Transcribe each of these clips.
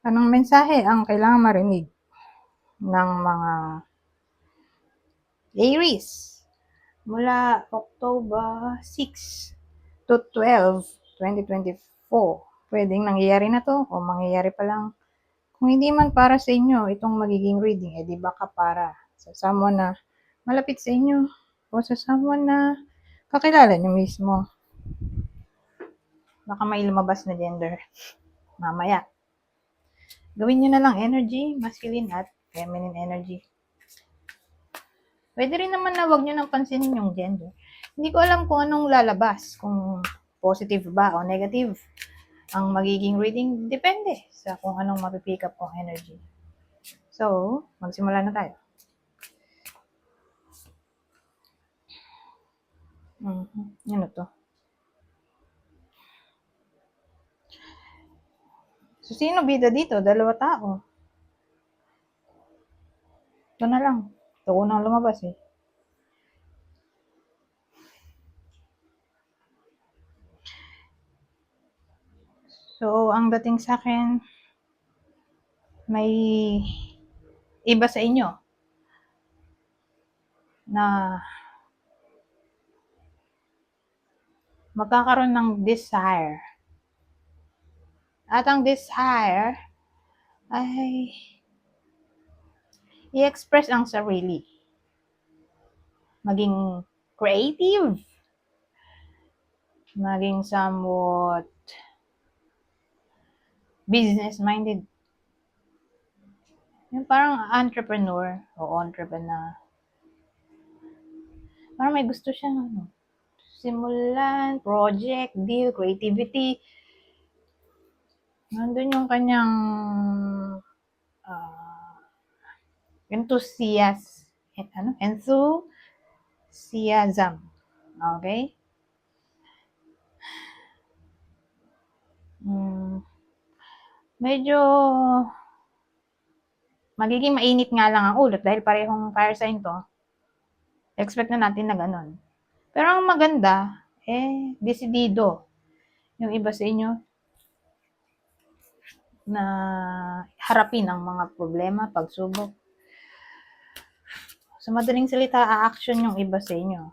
Anong mensahe ang kailangang marinig ng mga Aries mula October 6 to 12, 2024? Pwedeng nangyayari na to o mangyayari pa lang. Kung hindi man para sa inyo itong magiging reading, edi baka para sa someone na malapit sa inyo o sa someone na kakilala nyo mismo. Baka may lumabas na gender mamaya. Gawin nyo na lang energy, masculine at feminine energy. Pwede rin naman na wag nyo nang pansinin yung gender. Hindi ko alam kung anong lalabas, kung positive ba o negative ang magiging reading. Depende sa kung anong mapipick up kong energy. So, magsimula na tayo. Ano to? So, sino bida dito? Dalawa tao. Ito na lang. Ito unang lumabas eh. So, ang dating sa akin, may iba sa inyo na magkakaroon ng desire. At ang desire ay i-express ang sarili. Maging creative. Maging somewhat business-minded. Yung parang entrepreneur o entrepreneur. Parang may gusto siya, simulan, project, deal, creativity. Nandun yung kanyang enthusiasm. Okay? Medyo magiging mainit nga lang ang ulo dahil parehong fire sign to. Expect na natin na ganun. Pero ang maganda, desidido yung iba sa inyo na harapin ang mga problema, pagsubok. Sa madaling salita, a-action yung iba sa inyo.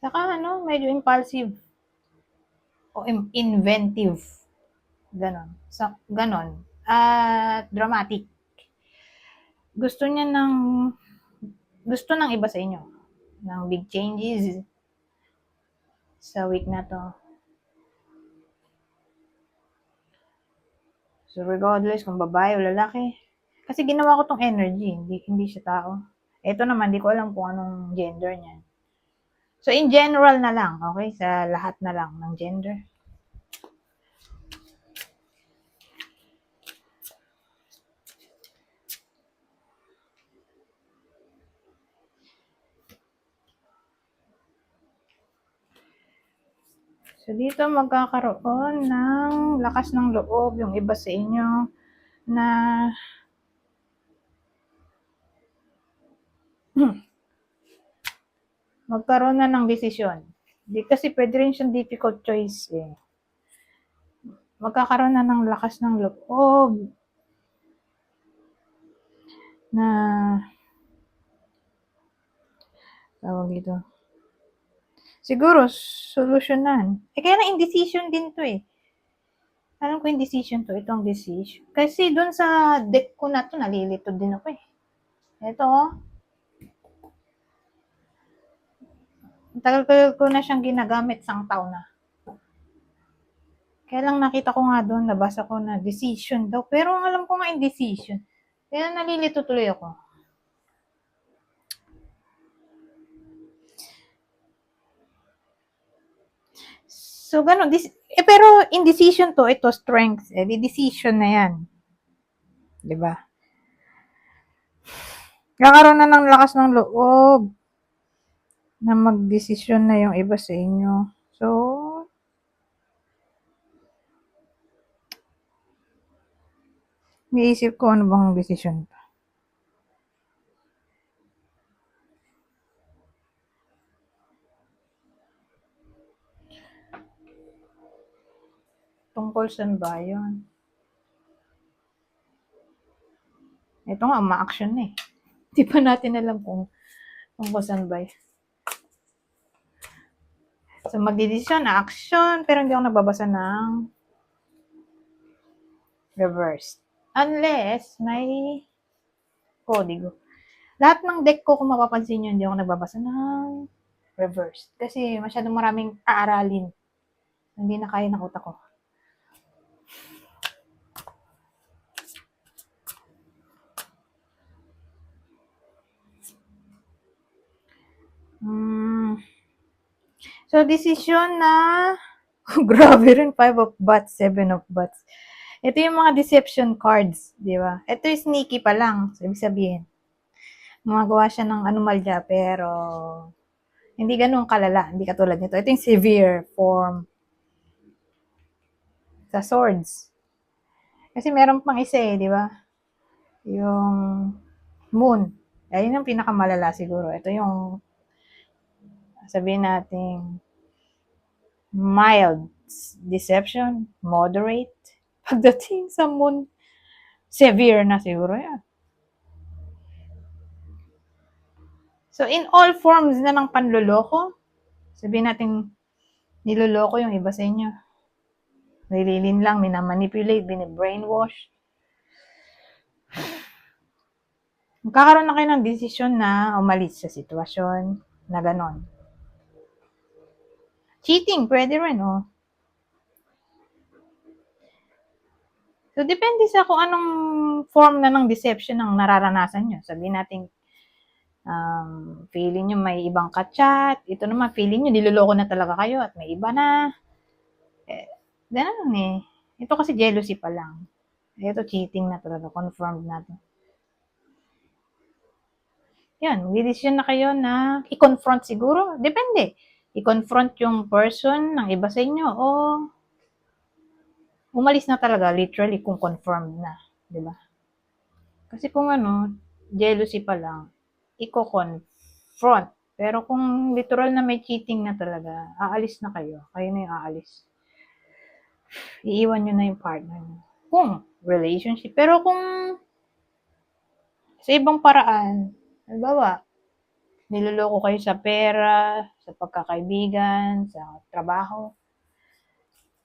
Saka medyo impulsive o inventive. Ganon. Ganon. At dramatic. Gusto ng iba sa inyo ng big changes sa week na to. So regardless kung babae o lalaki, kasi ginawa ko tong energy, hindi siya tao. Ito naman, di ko alam kung anong gender niyan. So in general na lang, okay? Sa lahat na lang ng gender. So, dito magkakaroon ng lakas ng loob yung iba sa inyo na magkaroon na ng desisyon. Kasi pwede rin siyang difficult choice eh. Magkakaroon na ng lakas ng loob na tawag dito. Siguro, solusyonan. Kaya na indecision din to eh. Alam ko yung decision to, itong decision. Kasi dun sa deck ko na to, nalilito din ako eh. Ito tagal ko na siyang ginagamit, isang taon na. Kaya lang nakita ko nga doon, nabasa ko na decision daw. Pero ang alam ko nga indecision. Kaya nalilito tuloy ako. So, ganun. Pero indecision to, ito strength. Di decision na yan. Diba? Kakaroon na ng lakas ng loob na magdesisyon na yung iba sa inyo. So, niisip ko ano bang desisyon. Tungkol saan ba yun? Ito nga, ma-action na eh. Di pa natin alam kung tungkol saan ba yun. So, magdidesisyon, action, pero hindi ako nagbabasa ng reverse. Unless may kodigo. Lahat ng deck ko, kung mapapansin nyo, hindi ako nagbabasa ng reverse. Kasi masyadong maraming aaralin. Hindi na kaya ng utak ko. So, decision na grabe rin, 5 of bats, 7 of bats. Ito yung mga deception cards, di ba? Ito yung sneaky pa lang, so, ibig sabihin. Gumagawa siya ng anomalya, pero hindi ganun kalala, hindi katulad nito. Ito yung severe form sa swords. Kasi meron pang isa eh, di ba? Yung moon. Ayun yung pinakamalala siguro. Ito yung sabihin natin mild deception, moderate. Pagdating sa moon, severe na siguro yan. So, in all forms na ng panloloko, sabihin natin niloloko yung iba sa inyo. Nililin lang, minamanipulate, binibrainwash. Magkakaroon na kayo ng desisyon na umalis sa sitwasyon na ganon. Cheating, pwede rin, oh. So, depende sa kung anong form na ng deception ang nararanasan nyo. Sabihin natin, feeling nyo may ibang ka-chat. Ito naman, feeling nyo niloloko na talaga kayo at may iba na. Ganun eh. Ito kasi jealousy pa lang. Ito cheating na talaga. Confirmed na to. Yan, magdidesisyon na kayo na i-confront siguro. Depende. I-confront yung person ng iba sa inyo o umalis na talaga, literally, kung confirmed na. Diba? Kasi kung jealousy pa lang, i-confront. Pero kung literal na may cheating na talaga, aalis na kayo. Kayo na yung aalis. Iiwan nyo na yung partner nyo. Kung relationship. Pero kung sa ibang paraan, halimbawa, niloloko kayo sa pera, sa pagkakaibigan, sa trabaho,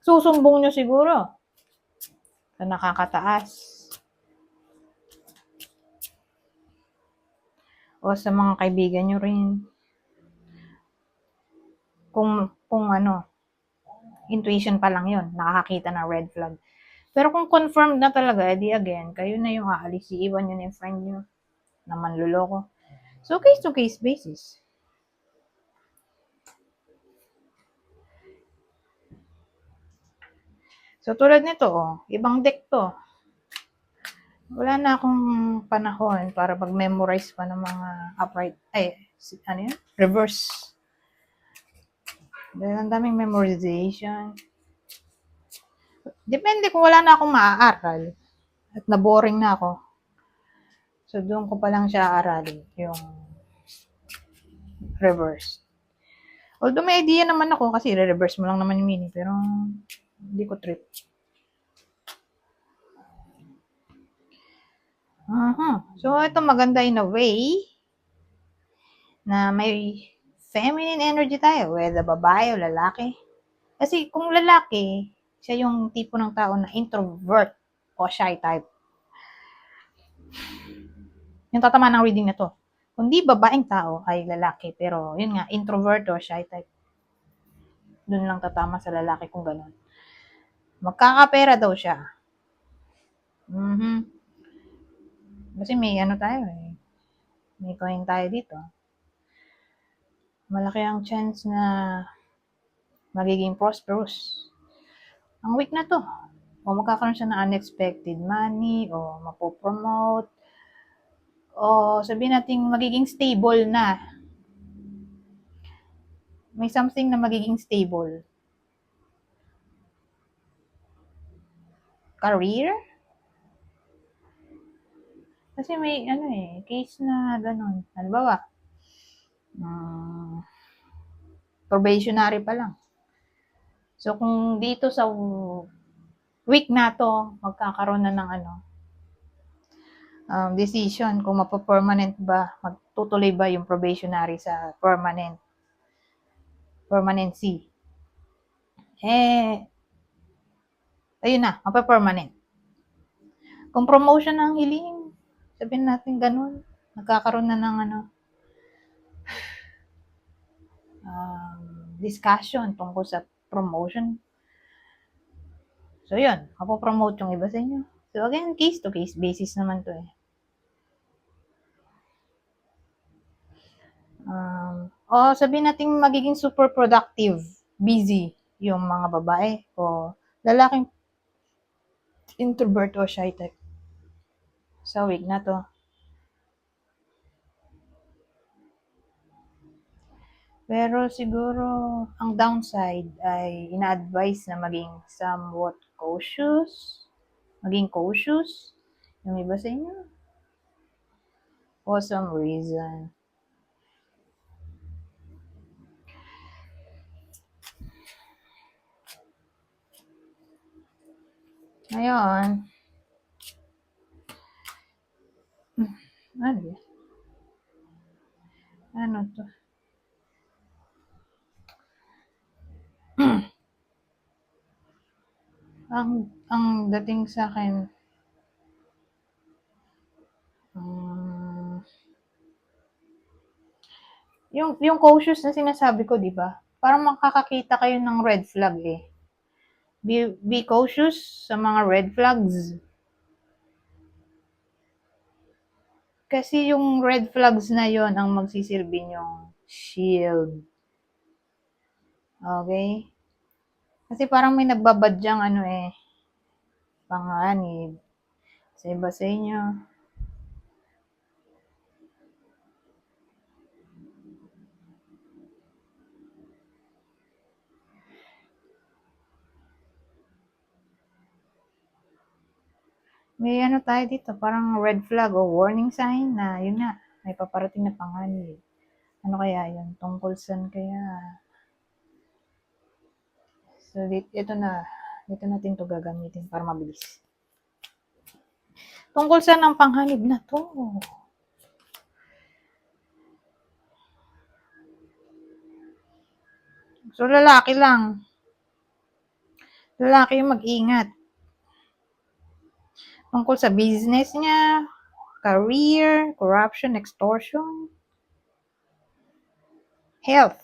susumbong nyo siguro sa nakakataas o sa mga kaibigan nyo rin. Kung intuition pa lang yon, nakakakita ng red flag. Pero kung confirmed na talaga, edi again, kayo na yung aalis, iiwan nyo na yung friend nyo na manluloko. So, case-to-case basis. So, tulad nito, ibang deck to. Wala na akong panahon para mag-memorize pa ng mga upright, reverse. Dahil ang daming memorization. Depende kung wala na akong maaaral at na-boring na ako. So, doon ko pa lang siya aaralin, yung reverse. Although may idea naman ako kasi re-reverse mo lang naman yung meaning, pero hindi ko trip. So, ito maganda in a way na may feminine energy tayo, whether babae o lalaki. Kasi kung lalaki, siya yung tipo ng tao na introvert o shy type. Yung tatama ng reading na to. Kung di babaeng tao ay lalaki, pero yun nga, introvert o shy type. Doon lang tatama sa lalaki kung ganun. Magkakapera daw siya. Kasi may tayo eh. May coin tayo dito. Malaki ang chance na magiging prosperous. Ang week na to. O magkakaroon siya ng unexpected money, o mapopromote, o sabihin natin magiging stable na. May something na magiging stable. Career? Kasi may case na ganun. Halimbawa, probationary pa lang. So, kung dito sa week na to, magkakaroon na ng decision kung mapapermanent ba, magtutuloy ba yung probationary sa permanency. Ayun na, mapapermanent. Kung promotion ang hiling, sabihin natin ganun, nagkakaroon na ng discussion tungkol sa promotion. So, yun, mapopromote yung iba sa inyo. So, again, case-to-case basis naman to eh. Sabihin natin magiging super productive, busy yung mga babae o lalaking introvert o shy type sa week na to. Pero siguro, ang downside ay ina-advise na maging somewhat cautious. Maging cautious. Yung iba sa inyo. For some reason. Ngayon, ano to? ang dating sa akin, yung cautious na sinasabi ko, di ba? Parang makakakita kayo ng red flag eh. Be cautious sa mga red flags. Kasi yung red flags na yon ang magsisilbi yung shield. Okay? Kasi parang may nagbabadyang panganib sa iba sa inyo. May tayo dito, parang red flag o warning sign na yun nga, may paparating na panganib. Ano kaya yun? Tungkol saan kaya? So, dito natin to gagamitin para mabilis. Tungkol saan ang panganib na to? So, lalaki lang. Lalaki yung mag-ingat. Tungkol sa business niya, career, corruption, extortion, health,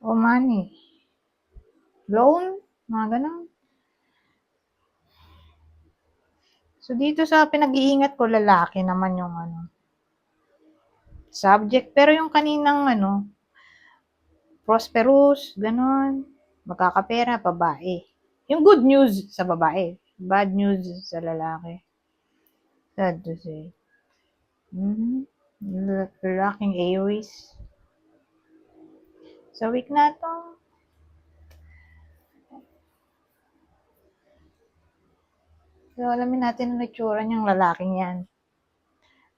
o money, loan, mga ganun. So, dito sa pinag-iingat ko, lalaki naman yung subject. Pero yung kaninang prosperous, ganun, magkakapera, babae. Yung good news sa babae, bad news sa lalaki. Sad to say. Lalaking Aries. Sa week na to, so alamin natin ang itsura niyang lalaking yan.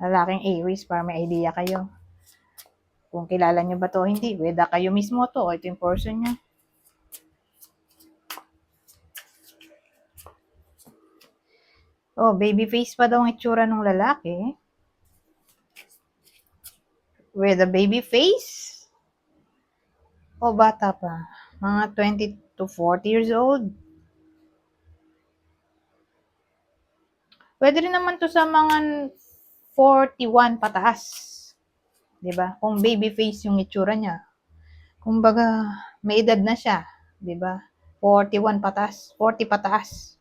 Lalaking Aries para may idea kayo. Kung kilala niyo ba to, hindi. Weda kayo mismo to. O ito yung person niya. Baby face pa daw ang itsura ng lalaki. With a baby face? Bata pa. Mga 20 to 40 years old. Pwede rin naman to sa mga 41 pataas. 'Di ba? Kung baby face yung itsura niya. Kumbaga, may edad na siya, 'di ba? 41 pataas, 40 pataas.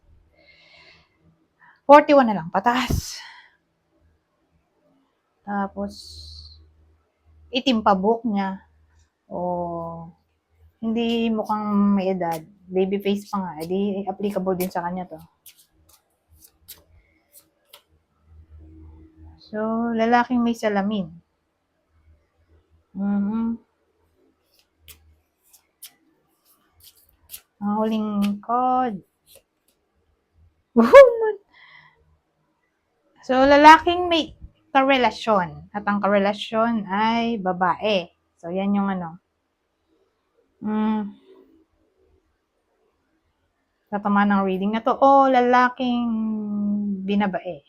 41 na lang pataas. Tapos itim pa buhok niya. Hindi mukhang may edad. Baby face pa nga. Edi applicable din sa kanya to. So, lalaking may salamin. Ang huling card. So, lalaking may karelasyon. At ang karelasyon ay babae. So, yan yung Tatama ng reading na to. O lalaking binabae.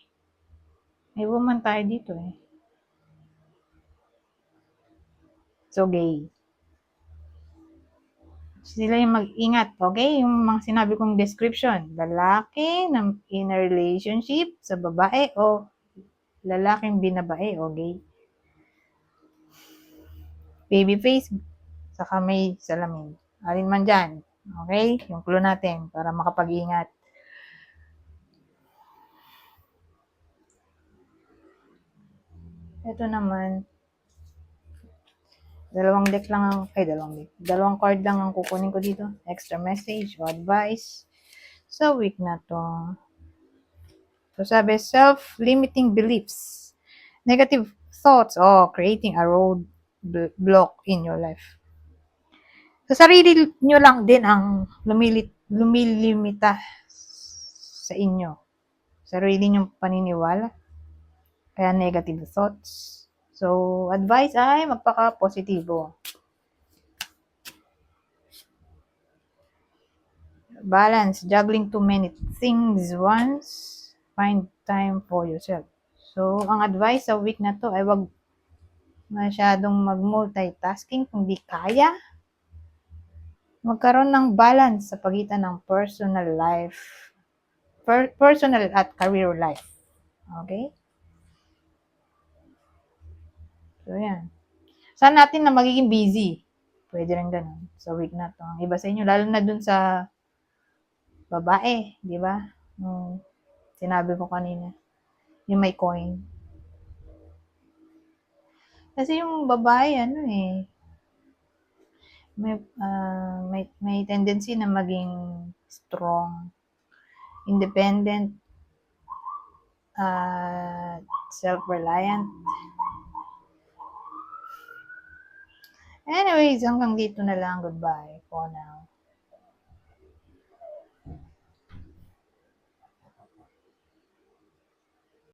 May woman tayo dito eh. So, gay. Sila yung mag-ingat, okay? Yung mga sinabi kong description. Lalaki na in a relationship sa babae o lalaking binabae o gay. Baby face, saka may salamin. Alin man dyan. Okay? Yung clue natin para makapag-ingat. Ito naman, dalawang card lang ang kukunin ko dito. Extra message o advice sa week na to. So sabi, self-limiting beliefs, negative thoughts, creating a road block in your life. Sa sarili nyo lang din ang lumilimita sa inyo. Sarili nyong paniniwala. Kaya negative thoughts. So, advice ay magpaka-positibo. Balance, juggling too many things once, find time for yourself. So, ang advice sa week na to ay wag masyadong mag-multitasking kung di kaya. Magkaroon ng balance sa pagitan ng personal life, personal at career life. Okay? So, yan. Saan natin na magiging busy? Pwede rin ganun sa week na to. Ang iba sa inyo, lalo na dun sa babae, di ba? Sinabi ko kanina, yung may coin. Kasi yung babae, may tendency na maging strong, independent, self-reliant. Anyways, hanggang dito na lang. Goodbye for now.